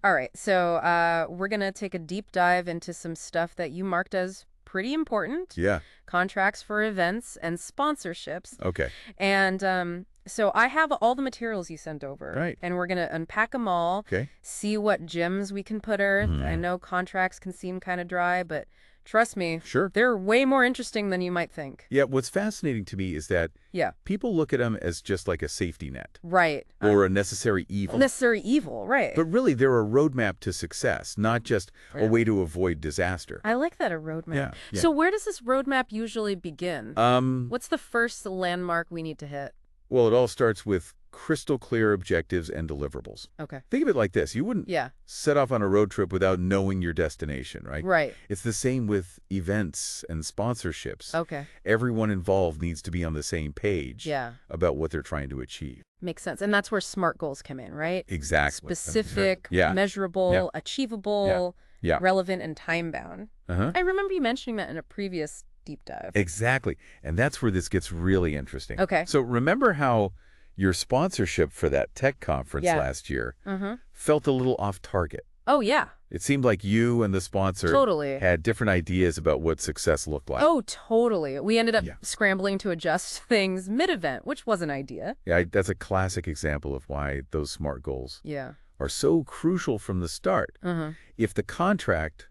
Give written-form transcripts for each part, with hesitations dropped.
All right, so we're going to take a deep dive into some stuff that you marked as pretty important. Yeah. Contracts for events and sponsorships. Okay. And so I have all the materials you sent over. Right. And we're going to unpack them all, Okay. see what gems we can put earth. I know contracts can seem kind of dry, but trust me, Sure. they're way more interesting than you might think. Yeah, what's fascinating to me is that Yeah. people look at them as just like a safety net Right. or a necessary evil. Necessary evil, right. But really, they're a roadmap to success, not just a way to avoid disaster. I like that, a roadmap. Yeah. So where does this roadmap usually begin? What's the first landmark we need to hit? Well, it all starts with crystal clear objectives and deliverables. Okay. Think of it like this. You wouldn't set off on a road trip without knowing your destination, right? Right. It's the same with events and sponsorships. Okay. Everyone involved needs to be on the same page about what they're trying to achieve. Makes sense. And that's where SMART goals come in, right? Exactly. Specific, measurable, achievable, relevant, and time-bound. I remember you mentioning that in a previous deep dive. Exactly. And that's where this gets really interesting. Okay. So remember how your sponsorship for that tech conference last year felt a little off target? Oh, yeah. It seemed like you and the sponsor had different ideas about what success looked like. Oh, totally. We ended up scrambling to adjust things mid-event, which was an idea. Yeah, that's a classic example of why those SMART goals are so crucial from the start. If the contract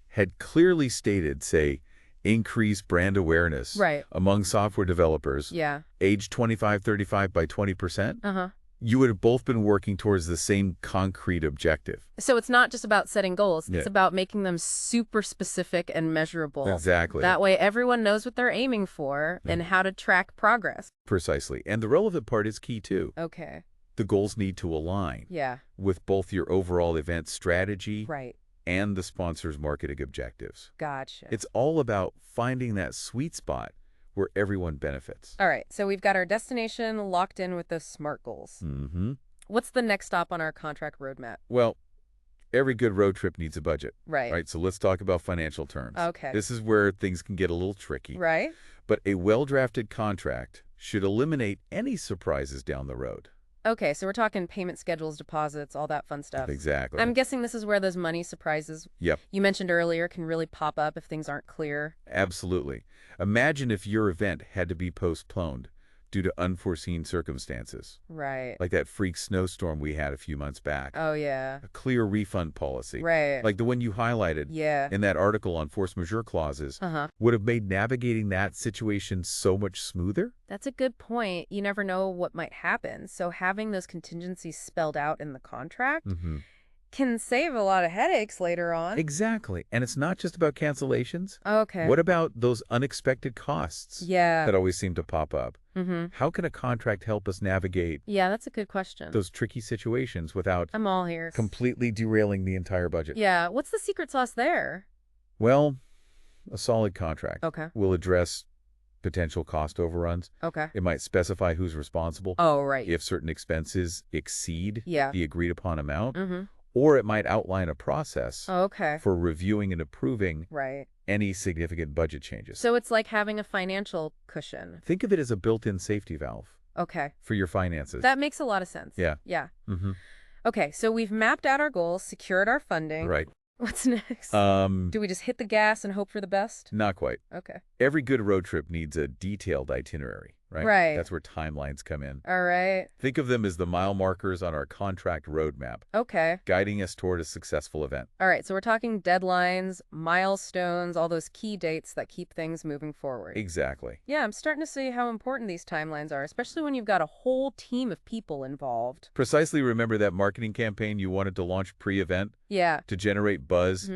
had clearly stated, say, increase brand awareness among software developers, age 25-35 by 20%, you would have both been working towards the same concrete objective. So it's not just about setting goals. It's about making them super specific and measurable. Exactly. That way everyone knows what they're aiming for and how to track progress. Precisely. And the relevant part is key, too. Okay. The goals need to align with both your overall event strategy and the sponsor's marketing objectives. Gotcha. It's all about finding that sweet spot where everyone benefits. All right, so we've got our destination locked in with those SMART goals. What's the next stop on our contract roadmap? Well, every good road trip needs a budget. Right. So let's talk about financial terms. Okay. This is where things can get a little tricky. Right. But a well-drafted contract should eliminate any surprises down the road. Okay, so we're talking payment schedules, deposits, all that fun stuff. Exactly. I'm guessing this is where those money surprises you mentioned earlier can really pop up if things aren't clear. Absolutely. Imagine if your event had to be postponed due to unforeseen circumstances. Right. Like that freak snowstorm we had a few months back. Oh, yeah. A clear refund policy. Right. Like the one you highlighted in that article on force majeure clauses would have made navigating that situation so much smoother. That's a good point. You never know what might happen. So having those contingencies spelled out in the contract can save a lot of headaches later on. Exactly. And it's not just about cancellations. Okay. What about those unexpected costs that always seem to pop up? How can a contract help us navigate that's a good question. those tricky situations without I'm all ears. completely derailing the entire budget? Yeah. What's the secret sauce there? Well, a solid contract will address potential cost overruns. Okay. It might specify who's responsible. Oh, right. If certain expenses exceed the agreed upon amount. Or it might outline a process for reviewing and approving any significant budget changes. So it's like having a financial cushion. Think of it as a built-in safety valve for your finances. That makes a lot of sense. Yeah. Okay, so we've mapped out our goals, secured our funding. Right. What's next? Do we just hit the gas and hope for the best? Not quite. Okay. Every good road trip needs a detailed itinerary, right? Right. That's where timelines come in. All right. Think of them as the mile markers on our contract roadmap. Okay. Guiding us toward a successful event. All right, so we're talking deadlines, milestones, all those key dates that keep things moving forward. Exactly. Yeah, I'm starting to see how important these timelines are, especially when you've got a whole team of people involved. Precisely. Remember that marketing campaign you wanted to launch pre-event? Yeah. To generate buzz?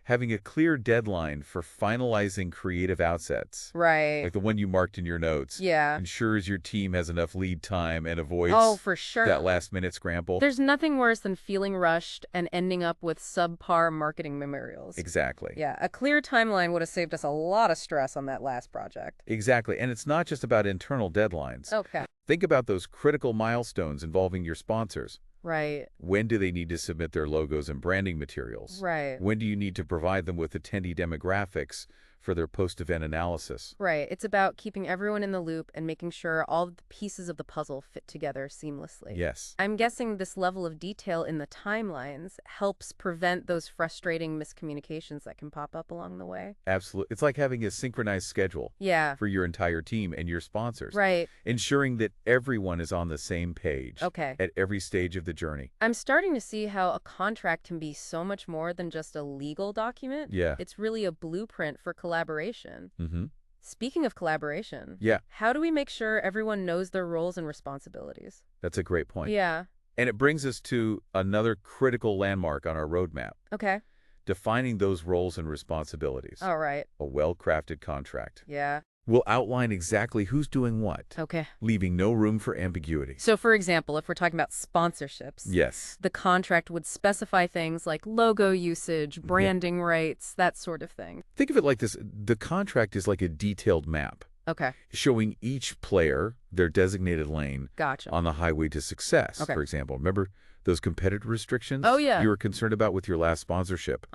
Having a clear deadline for finalizing creative outsets. Right. Like the one you marked in your notes. Yeah. Ensures your team has enough lead time and avoids for sure. that last-minute scramble. There's nothing worse than feeling rushed and ending up with subpar marketing memorials. Exactly. Yeah, a clear timeline would have saved us a lot of stress on that last project. Exactly. And it's not just about internal deadlines. Okay. Think about those critical milestones involving your sponsors. Right. When do they need to submit their logos and branding materials? Right. When do you need to provide them with attendee demographics for their post-event analysis. Right. It's about keeping everyone in the loop and making sure all the pieces of the puzzle fit together seamlessly. Yes. I'm guessing this level of detail in the timelines helps prevent those frustrating miscommunications that can pop up along the way. Absolutely. It's like having a synchronized schedule for your entire team and your sponsors. Right. Ensuring that everyone is on the same page at every stage of the journey. I'm starting to see how a contract can be so much more than just a legal document. Yeah. It's really a blueprint for collaboration. Mm-hmm. Speaking of collaboration, yeah. How do we make sure everyone knows their roles and responsibilities? That's a great point. Yeah. And it brings us to another critical landmark on our roadmap. Okay. Defining those roles and responsibilities. All right. A well-crafted contract. Yeah. Will outline exactly who's doing what. Okay. Leaving no room for ambiguity. So, for example, if we're talking about sponsorships, yes, the contract would specify things like logo usage, branding rights, that sort of thing. Think of it like this. The contract is like a detailed map. Okay. Showing each player their designated lane on the highway to success, for example. Remember those competitive restrictions you were concerned about with your last sponsorship?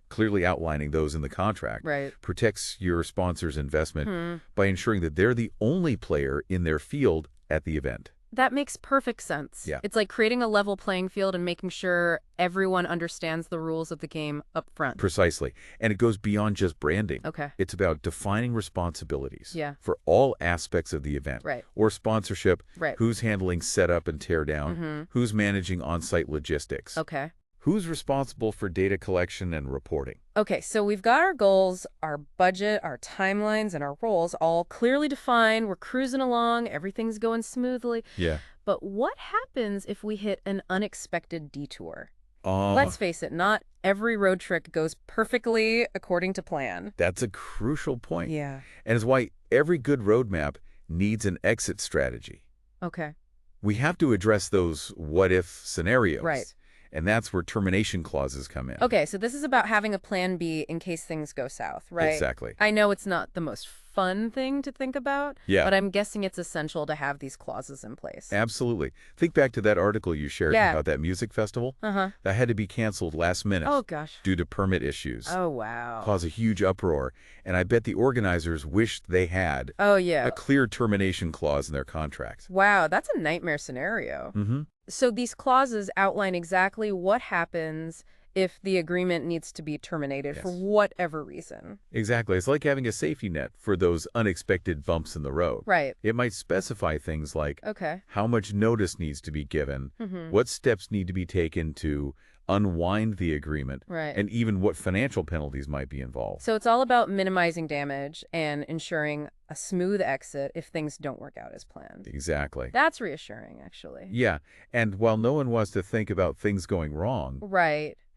Clearly outlining those in the contract protects your sponsor's investment by ensuring that they're the only player in their field at the event. That makes perfect sense. Yeah. It's like creating a level playing field and making sure everyone understands the rules of the game up front. Precisely. And it goes beyond just branding. Okay. It's about defining responsibilities for all aspects of the event. Right. Or sponsorship. Right. Who's handling setup and tear down. Who's managing on-site logistics. Okay. Who's responsible for data collection and reporting? Okay, so we've got our goals, our budget, our timelines, and our roles all clearly defined. We're cruising along. Everything's going smoothly. Yeah. But what happens if we hit an unexpected detour? Oh. Let's face it, not every road trip goes perfectly according to plan. That's a crucial point. Yeah. And it's why every good roadmap needs an exit strategy. Okay. We have to address those what-if scenarios. Right. And that's where termination clauses come in. Okay, so this is about having a plan B in case things go south, right? Exactly. I know it's not the most fun thing to think about, but I'm guessing it's essential to have these clauses in place. Absolutely. Think back to that article you shared about that music festival. That had to be canceled last minute. Oh, gosh. Due to permit issues. Oh, wow. Cause a huge uproar. And I bet the organizers wished they had a clear termination clause in their contract. Wow, that's a nightmare scenario. So these clauses outline exactly what happens if the agreement needs to be terminated for whatever reason. Exactly. It's like having a safety net for those unexpected bumps in the road. Right. It might specify things like how much notice needs to be given, what steps need to be taken to unwind the agreement, and even what financial penalties might be involved. So it's all about minimizing damage and ensuring a smooth exit if things don't work out as planned. Exactly. That's reassuring, actually. Yeah. And while no one wants to think about things going wrong,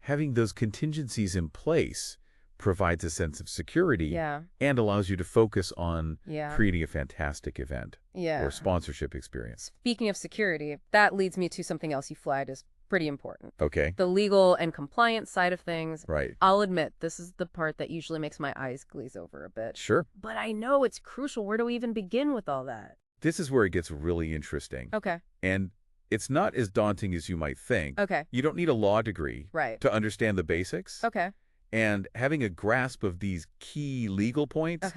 having those contingencies in place provides a sense of security and allows you to focus on creating a fantastic event or sponsorship experience. Speaking of security, that leads me to something else you flagged as pretty important. Okay. The legal and compliance side of things. Right. I'll admit, this is the part that usually makes my eyes glaze over a bit. Sure. But I know it's crucial. Where do we even begin with all that? This is where it gets really interesting. Okay. And it's not as daunting as you might think. Okay. You don't need a law degree to understand the basics. Okay. And having a grasp of these key legal points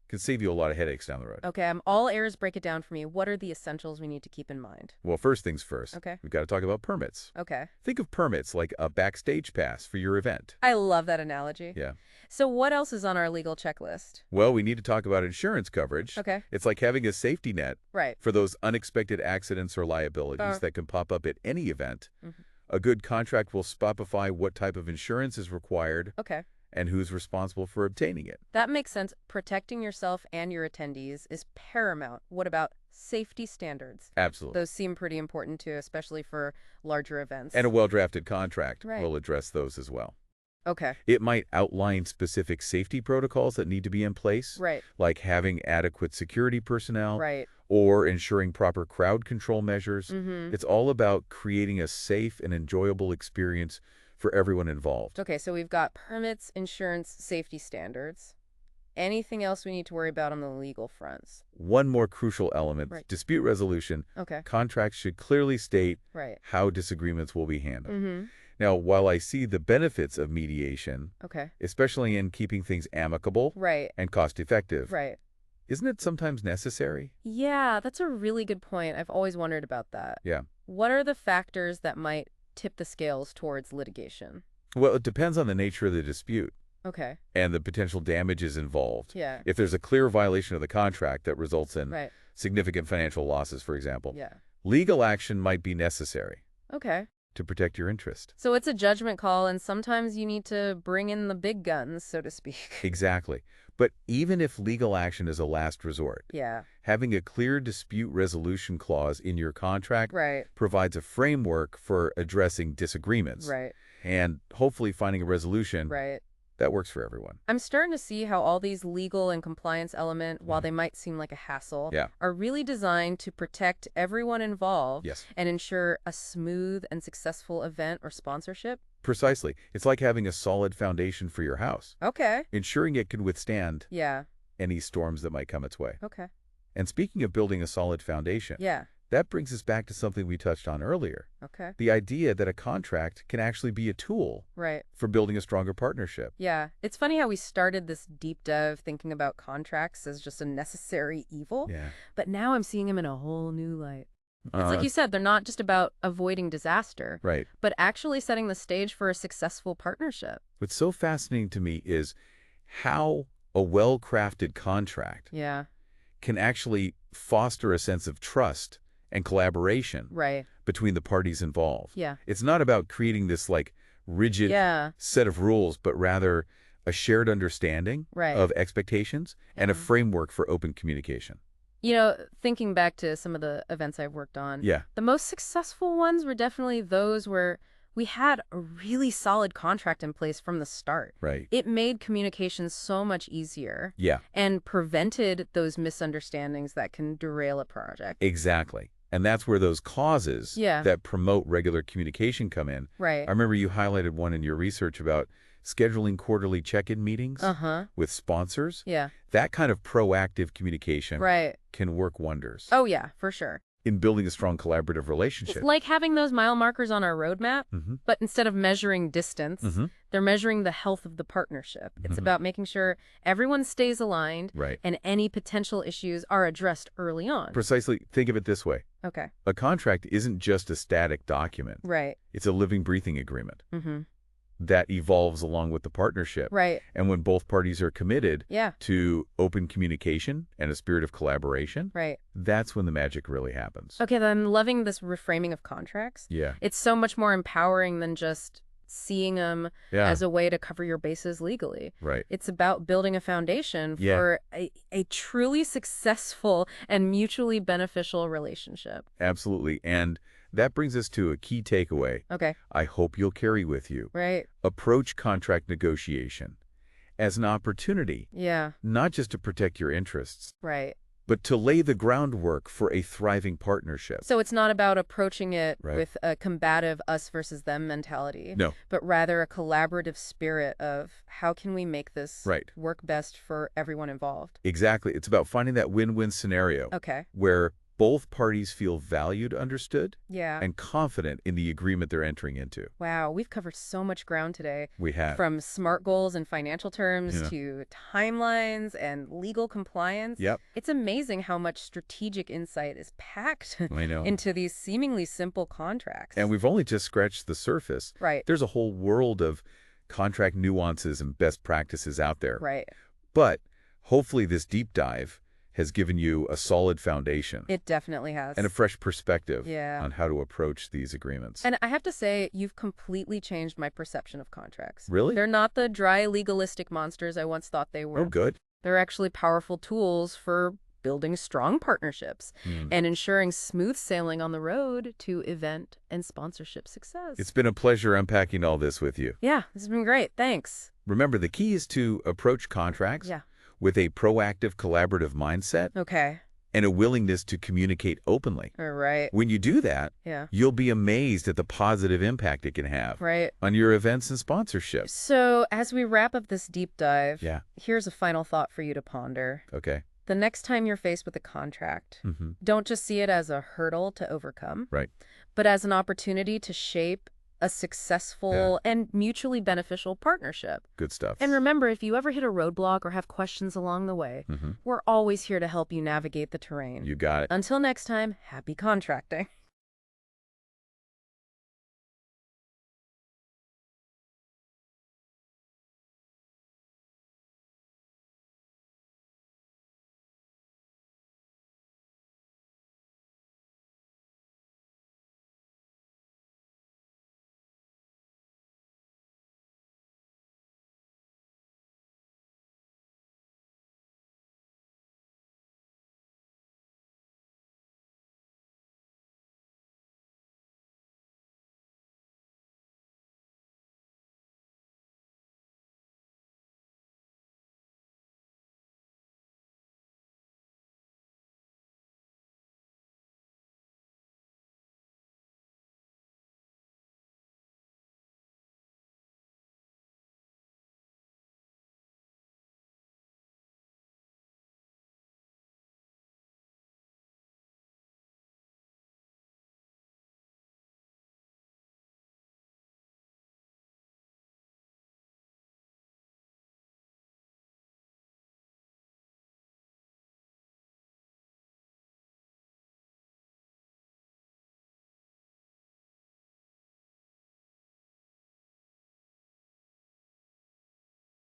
can save you a lot of headaches down the road. Okay, I'm all ears. Break it down for me. What are the essentials we need to keep in mind? Well, first things first. Okay. We've got to talk about permits. Okay. Think of permits like a backstage pass for your event. I love that analogy. Yeah. So what else is on our legal checklist? Well, we need to talk about insurance coverage. Okay. It's like having a safety net for those unexpected accidents or liabilities that can pop up at any event. A good contract will specify what type of insurance is required. Okay. And who's responsible for obtaining it. That makes sense. Protecting yourself and your attendees is paramount. What about safety standards? Absolutely. Those seem pretty important too, especially for larger events. And a well-drafted contract will address those as well. Okay. It might outline specific safety protocols that need to be in place. Right. Like having adequate security personnel. Right. Or ensuring proper crowd control measures. It's all about creating a safe and enjoyable experience for everyone involved. Okay, so we've got permits, insurance, safety standards. Anything else we need to worry about on the legal fronts? One more crucial element, dispute resolution. Okay. Contracts should clearly state how disagreements will be handled. Now, while I see the benefits of mediation, Okay. especially in keeping things amicable Right. and cost-effective, Right. isn't it sometimes necessary? Yeah, that's a really good point. I've always wondered about that. Yeah. What are the factors that might tip the scales towards litigation? Well, it depends on the nature of the dispute Okay. and the potential damages involved. Yeah. If there's a clear violation of the contract that results in Right. significant financial losses, for example, Yeah. legal action might be necessary Okay. to protect your interest. So it's a judgment call, and sometimes you need to bring in the big guns, so to speak. Exactly. But even if legal action is a last resort, Yeah. having a clear dispute resolution clause in your contract Right. provides a framework for addressing disagreements Right. and hopefully finding a resolution Right. that works for everyone. I'm starting to see how all these legal and compliance elements, while they might seem like a hassle, Yeah. are really designed to protect everyone involved Yes. and ensure a smooth and successful event or sponsorship. Precisely. It's like having a solid foundation for your house, Okay. ensuring it can withstand Yeah. any storms that might come its way. Okay. And speaking of building a solid foundation, Yeah. that brings us back to something we touched on earlier. Okay. The idea that a contract can actually be a tool Right. for building a stronger partnership. Yeah. It's funny how we started this deep dive thinking about contracts as just a necessary evil, Yeah. but now I'm seeing them in a whole new light. It's Uh, like you said, they're not just about avoiding disaster, right. but actually setting the stage for a successful partnership. What's so fascinating to me is how a well-crafted contract Yeah. can actually foster a sense of trust and collaboration Right. between the parties involved. Yeah. It's not about creating this like rigid Yeah. set of rules, but rather a shared understanding Right. of expectations and a Yeah. framework for open communication. You know, thinking back to some of the events I've worked on, Yeah. the most successful ones were definitely those where we had a really solid contract in place from the start. Right. It made communication so much easier Yeah, and prevented those misunderstandings that can derail a project. exactly. And that's where those causes Yeah. that promote regular communication come in. Right. I remember you highlighted one in your research about scheduling quarterly check-in meetings Uh-huh. with sponsors. Yeah. That kind of proactive communication Right. can work wonders Oh, yeah, for sure. in building a strong collaborative It's relationship. like having those mile markers on our roadmap, Mm-hmm. but instead of measuring distance, Mm-hmm. they're measuring the health of the partnership. It's about making sure everyone stays aligned Right. and any potential issues are addressed early on. Precisely. Think of it this way. Okay. A contract isn't just a static document. Right. It's a living, breathing agreement Mm-hmm. that evolves along with the partnership. Right. And when both parties are committed Yeah. to open communication and a spirit of collaboration, Right. that's when the magic really happens. Okay, then I'm loving this reframing of contracts. Yeah. It's so much more empowering than just seeing them Yeah. as a way to cover your bases legally. Right. It's about building a foundation Yeah. for a truly successful and mutually beneficial relationship. Absolutely. And that brings us to a key takeaway Okay. I hope you'll carry with you. Right. Approach contract negotiation as an opportunity, Yeah. not just to protect your interests, Right. but to lay the groundwork for a thriving partnership. So it's not about approaching it Right. with a combative us versus them mentality, No. but rather a collaborative spirit of how can we make this Right. work best for everyone involved. Exactly. It's about finding that win-win scenario Okay. where both parties feel valued, understood, Yeah. and confident in the agreement they're entering into. Wow, we've covered so much ground today. We have. From SMART goals and financial terms Yeah. to timelines and legal compliance. Yep. It's amazing how much strategic insight is packed I know. into these seemingly simple contracts. And we've only just scratched the surface. Right. There's a whole world of contract nuances and best practices out there. Right. But hopefully this deep dive has given you a solid foundation It definitely has. and a fresh perspective Yeah. on how to approach these agreements. And I have to say, you've completely changed my perception of contracts. Really? They're not the dry legalistic monsters I once thought they were. Oh, good. They're actually powerful tools for building strong partnerships and ensuring smooth sailing on the road to event and sponsorship success. It's been a pleasure unpacking all this with you. Yeah, this has been great. Thanks. Remember, the key is to approach contracts Yeah. with a proactive, collaborative mindset Okay. and a willingness to communicate openly. All right. When you do that, Yeah. you'll be amazed at the positive impact it can have Right. on your events and sponsorships. So as we wrap up this deep dive, Yeah. here's a final thought for you to ponder. Okay. The next time you're faced with a contract, don't just see it as a hurdle to overcome, Right. but as an opportunity to shape a successful and mutually beneficial partnership. Good stuff. And remember, if you ever hit a roadblock or have questions along the way, we're always here to help you navigate the terrain. You got it. Until next time, happy contracting.